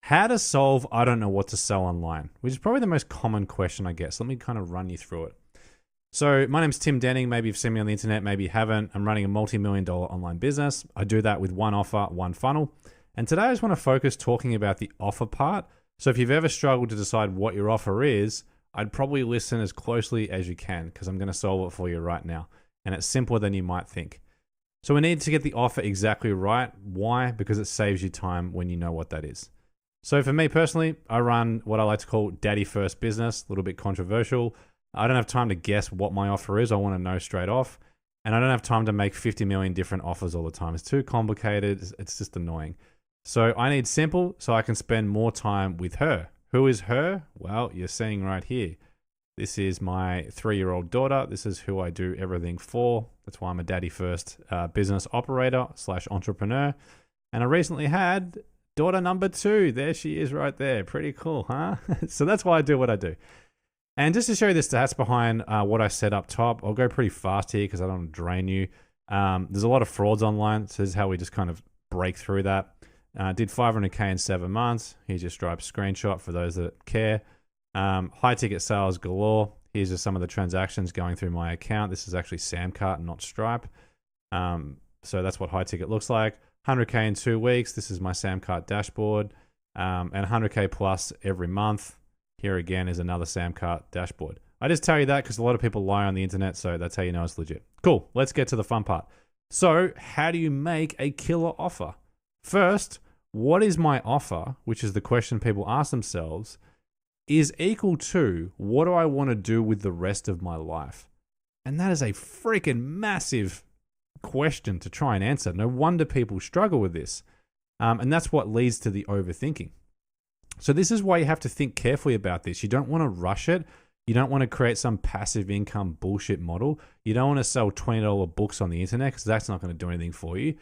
How to solve I don't know what to sell online, which is probably the most common question I get. So let me kind of run you through it. So my name's Tim Denning. Maybe you've seen me on the internet, maybe you haven't. I'm running a multi-million-dollar online business. I do that with one offer, one funnel. And today I just want to focus talking about the offer part. So if you've ever struggled to decide what your offer is, I'd probably listen as closely as you can because I'm going to solve it for you right now. And it's simpler than you might think. So we need to get the offer exactly right. Why? Because it saves you time when you know what that is. So for me personally, I run what I like to call daddy first business, a little bit controversial. I don't have time to guess what my offer is. I want to know straight off. And I don't have time to make 50 million different offers all the time. It's too complicated. It's just annoying. So I need simple so I can spend more time with her. Who is her? Well, you're seeing right here. This is my 3-year-old daughter. This is who I do everything for. That's why I'm a daddy first business operator / entrepreneur. And I recently had daughter number 2. There she is right there. Pretty cool, huh? So that's why I do what I do. And just to show you the stats behind what I said up top, I'll go pretty fast here because I don't want to drain you. There's a lot of frauds online. So this is how we just kind of break through that. Did 500K in 7 months. Here's your Stripe screenshot for those that care. High ticket sales galore. Here's just some of the transactions going through my account. This is actually Samcart, not Stripe. So that's what high ticket looks like. 100K in 2 weeks. This is my Samcart dashboard. And 100K plus every month. Here again is another Samcart dashboard. I just tell you that because a lot of people lie on the internet, so that's how you know it's legit. Cool. Let's get to the fun part. So how do you make a killer offer? First, what is my offer, which is the question people ask themselves, is equal to what do I want to do with the rest of my life? And that is a freaking massive question to try and answer. No wonder people struggle with this. And that's what leads to the overthinking. So this is why you have to think carefully about this. You don't want to rush it. You don't want to create some passive income bullshit model. You don't want to sell $20 books on the internet because that's not going to do anything for you.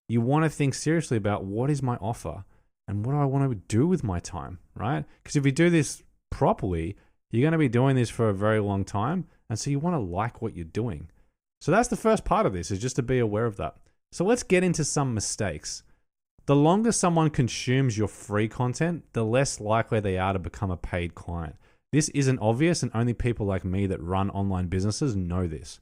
You want to think seriously about what is my offer and what do I want to do with my time, right? Because if you do this properly, you're going to be doing this for a very long time. And so you want to like what you're doing. So that's the first part of this, is just to be aware of that. So let's get into some mistakes. The longer someone consumes your free content, the less likely they are to become a paid client. This isn't obvious, and only people like me that run online businesses know this.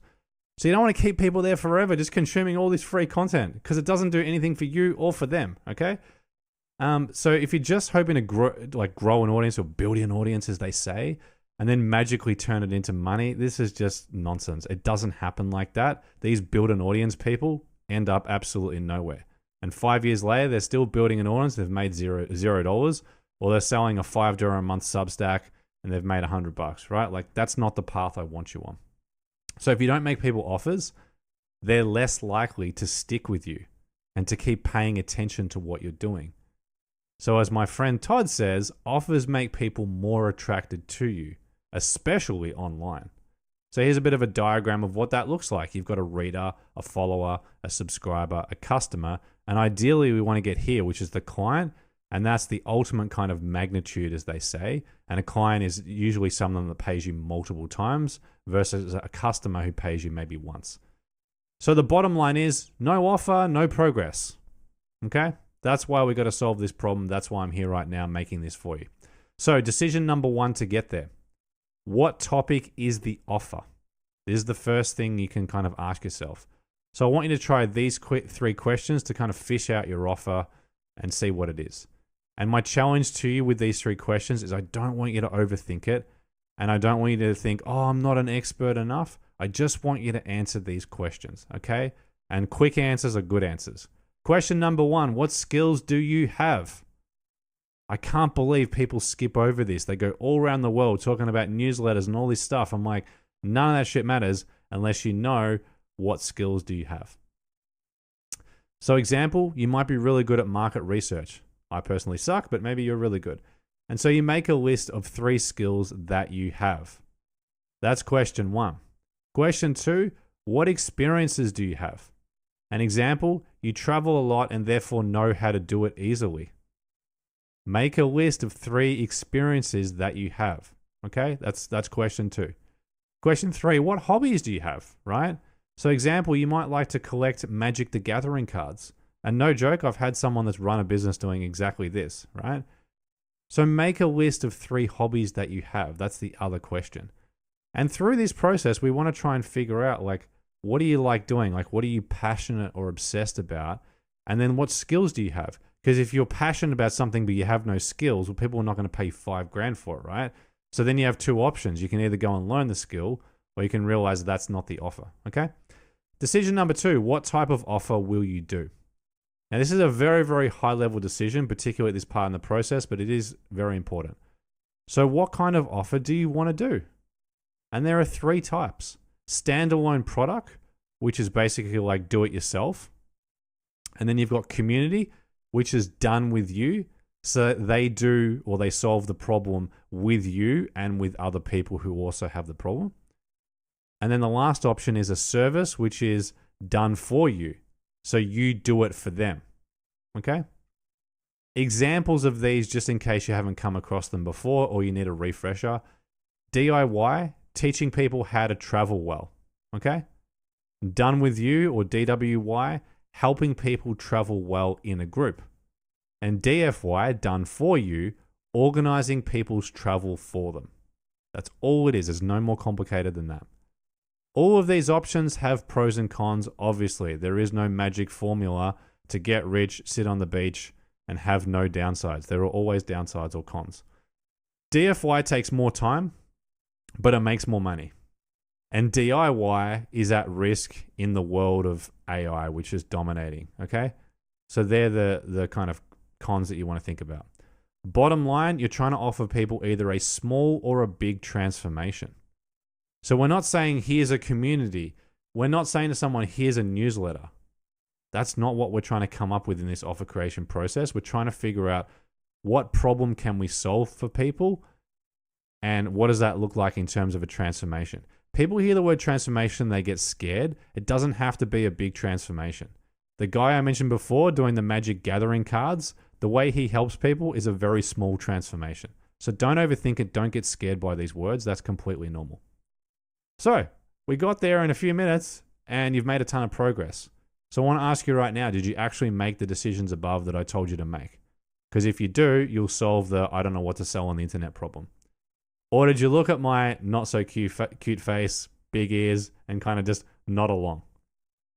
So you don't want to keep people there forever just consuming all this free content because it doesn't do anything for you or for them, okay? So if you're just hoping to grow an audience or build an audience, as they say, and then magically turn it into money, this is just nonsense. It doesn't happen like that. These build an audience people end up absolutely nowhere. And 5 years later, they're still building an audience. They've made $0, or they're selling a $5 a month Substack and they've made $100, right? Like that's not the path I want you on. So if you don't make people offers, they're less likely to stick with you and to keep paying attention to what you're doing. So as my friend Todd says, offers make people more attracted to you, especially online. So here's a bit of a diagram of what that looks like. You've got a reader, a follower, a subscriber, a customer, and ideally we want to get here, which is the client, and that's the ultimate kind of magnitude, as they say. And a client is usually someone that pays you multiple times versus a customer who pays you maybe once. So the bottom line is no offer, no progress. Okay? That's why we got to solve this problem. That's why I'm here right now making this for you. So decision number 1 to get there. What topic is the offer? This is the first thing you can kind of ask yourself. So I want you to try these 3 questions to kind of fish out your offer and see what it is. And my challenge to you with these 3 questions is I don't want you to overthink it. And I don't want you to think, oh, I'm not an expert enough. I just want you to answer these questions, okay? And quick answers are good answers. Question number 1, what skills do you have? I can't believe people skip over this. They go all around the world talking about newsletters and all this stuff. I'm like, none of that shit matters unless you know what skills do you have. So example, you might be really good at market research. I personally suck, but maybe you're really good. And so you make a list of 3 skills that you have. That's question 1. Question 2, what experiences do you have? An example, you travel a lot and therefore know how to do it easily. Make a list of 3 experiences that you have. Okay, that's question 2. Question 3, what hobbies do you have, right? So example, you might like to collect Magic the Gathering cards. And no joke, I've had someone that's run a business doing exactly this, right? So make a list of 3 hobbies that you have. That's the other question. And through this process, we want to try and figure out, like, what do you like doing? Like, what are you passionate or obsessed about? And then what skills do you have? Because if you're passionate about something but you have no skills, well, people are not going to pay you $5,000 for it, right? So then you have 2 options. You can either go and learn the skill, or you can realize that's not the offer, okay? Decision number 2, what type of offer will you do? Now, this is a very, very high-level decision, particularly at this part in the process, but it is very important. So what kind of offer do you want to do? And there are 3 types. Standalone product, which is basically like do it yourself. And then you've got community, which is done with you. So they do, or they solve the problem with you and with other people who also have the problem. And then the last option is a service, which is done for you. So you do it for them. Okay? Examples of these, just in case you haven't come across them before or you need a refresher. DIY, teaching people how to travel well. Okay? Done with you, or DWY, helping people travel well in a group. And DFY, done for you, organizing people's travel for them. That's all it is. It's no more complicated than that. All of these options have pros and cons, obviously. There is no magic formula to get rich, sit on the beach, and have no downsides. There are always downsides or cons. DFY takes more time, but it makes more money. And DIY is at risk in the world of AI, which is dominating, okay? So they're the kind of cons that you want to think about. Bottom line, you're trying to offer people either a small or a big transformation. So we're not saying here's a community. We're not saying to someone, here's a newsletter. That's not what we're trying to come up with in this offer creation process. We're trying to figure out what problem can we solve for people and what does that look like in terms of a transformation. People hear the word transformation, they get scared. It doesn't have to be a big transformation. The guy I mentioned before doing the Magic Gathering cards, the way he helps people is a very small transformation. So don't overthink it. Don't get scared by these words. That's completely normal. So we got there in a few minutes and you've made a ton of progress. So I want to ask you right now, did you actually make the decisions above that I told you to make? Because if you do, you'll solve the I don't know what to sell on the internet problem. Or did you look at my not so cute face, big ears, and kind of just nod along?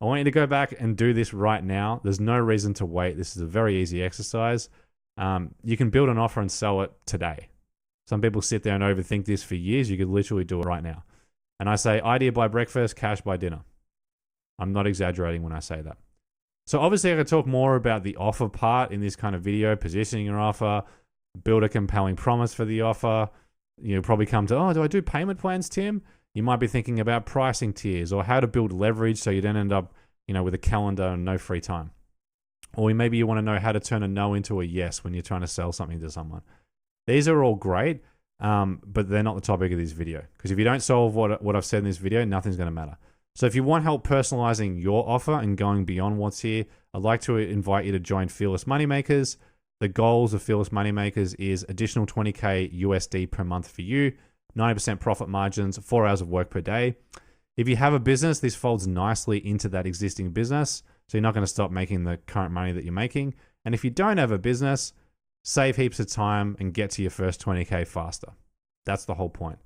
I want you to go back and do this right now. There's no reason to wait. This is a very easy exercise. You can build an offer and sell it today. Some people sit there and overthink this for years. You could literally do it right now. And I say idea by breakfast, cash by dinner. I'm not exaggerating when I say that. So obviously I could talk more about the offer part in this kind of video, positioning your offer, build a compelling promise for the offer. You'll probably come to, oh, do I do payment plans, Tim? You might be thinking about pricing tiers or how to build leverage so you don't end up, with a calendar and no free time. Or maybe you want to know how to turn a no into a yes when you're trying to sell something to someone. These are all great, but they're not the topic of this video. Because if you don't solve what I've said in this video, nothing's going to matter. So if you want help personalizing your offer and going beyond what's here, I'd like to invite you to join Fearless Moneymakers. The goals of Fearless Moneymakers is additional 20K USD per month for you, 90% profit margins, 4 hours of work per day. If you have a business, this folds nicely into that existing business. So you're not going to stop making the current money that you're making. And if you don't have a business, save heaps of time and get to your first 20K faster. That's the whole point.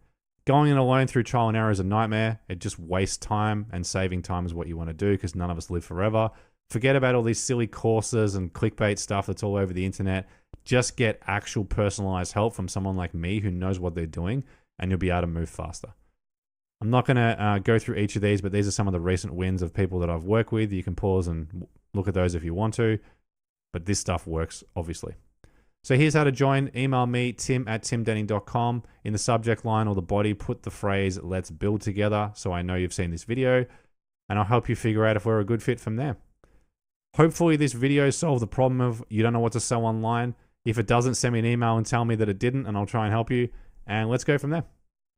Going it alone through trial and error is a nightmare. It just wastes time, and saving time is what you want to do because none of us live forever. Forget about all these silly courses and clickbait stuff that's all over the internet. Just get actual personalized help from someone like me who knows what they're doing, and you'll be able to move faster. I'm not going to go through each of these, but these are some of the recent wins of people that I've worked with. You can pause and look at those if you want to, but this stuff works, obviously. So here's how to join. Email me, tim@timdenning.com. In the subject line or the body, put the phrase, let's build together, so I know you've seen this video, and I'll help you figure out if we're a good fit from there. Hopefully this video solved the problem of you don't know what to sell online. If it doesn't, send me an email and tell me that it didn't, and I'll try and help you, and let's go from there.